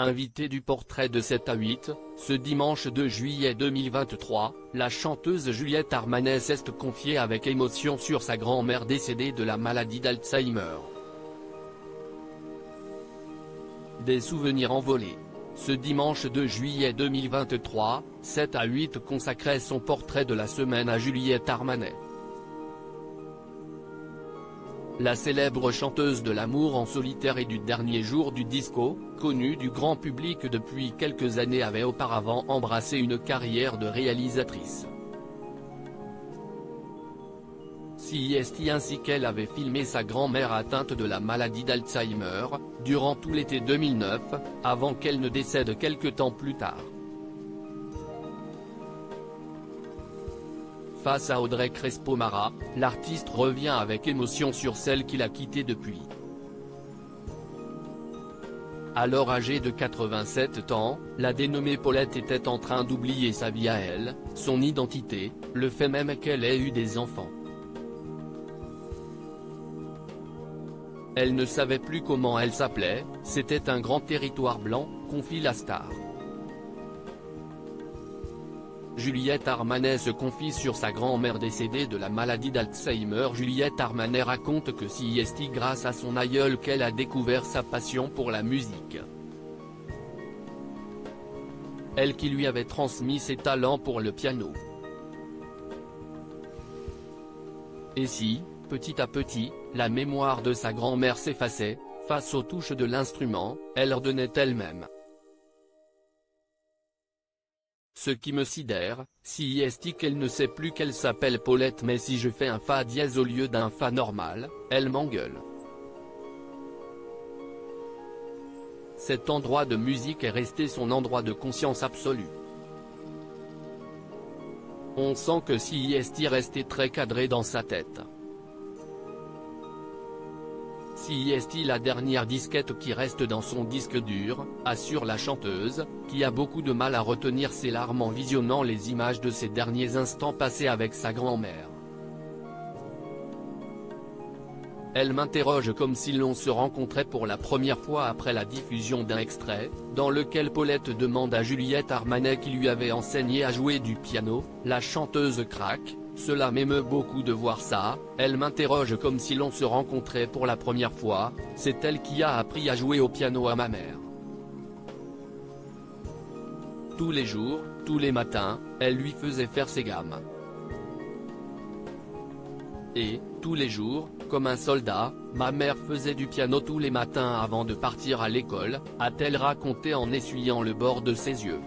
Invitée du portrait de 7 à 8, ce dimanche 2 juillet 2023, la chanteuse Juliette Armanet s'est confiée avec émotion sur sa grand-mère décédée de la maladie d'Alzheimer. Des souvenirs envolés. Ce dimanche 2 juillet 2023, 7 à 8 consacrait son portrait de la semaine à Juliette Armanet. La célèbre chanteuse de l'amour en solitaire et du dernier jour du disco, connue du grand public depuis quelques années, avait auparavant embrassé une carrière de réalisatrice. CIST ainsi qu'elle avait filmé sa grand-mère atteinte de la maladie d'Alzheimer, durant tout l'été 2009, avant qu'elle ne décède quelque temps plus tard. Face à Audrey Crespo-Mara, l'artiste revient avec émotion sur celle qu'il a quittée depuis. Alors âgée de 87 ans, la dénommée Paulette était en train d'oublier sa vie à elle, son identité, le fait même qu'elle ait eu des enfants. Elle ne savait plus comment elle s'appelait, c'était un grand territoire blanc, confie la star. Juliette Armanet se confie sur sa grand-mère décédée de la maladie d'Alzheimer. Juliette Armanet raconte que c'est grâce à son aïeul qu'elle a découvert sa passion pour la musique. Elle qui lui avait transmis ses talents pour le piano. Et si, petit à petit, la mémoire de sa grand-mère s'effaçait, face aux touches de l'instrument, elle ordonnait elle-même. Ce qui me sidère, c'est qu'elle ne sait plus qu'elle s'appelle Paulette, mais si je fais un fa dièse au lieu d'un fa normal, elle m'engueule. Cet endroit de musique est resté son endroit de conscience absolue. On sent que c'est resté très cadré dans sa tête. C'est la dernière disquette qui reste dans son disque dur, assure la chanteuse, qui a beaucoup de mal à retenir ses larmes en visionnant les images de ses derniers instants passés avec sa grand-mère. Elle m'interroge comme si l'on se rencontrait pour la première fois après la diffusion d'un extrait, dans lequel Paulette demande à Juliette Armanet qui lui avait enseigné à jouer du piano, la chanteuse craque. Cela m'émeut beaucoup de voir ça, elle m'interroge comme si l'on se rencontrait pour la première fois, c'est elle qui a appris à jouer au piano à ma mère. Tous les jours, tous les matins, elle lui faisait faire ses gammes. Et, tous les jours, comme un soldat, ma mère faisait du piano tous les matins avant de partir à l'école, a-t-elle raconté en essuyant le bord de ses yeux.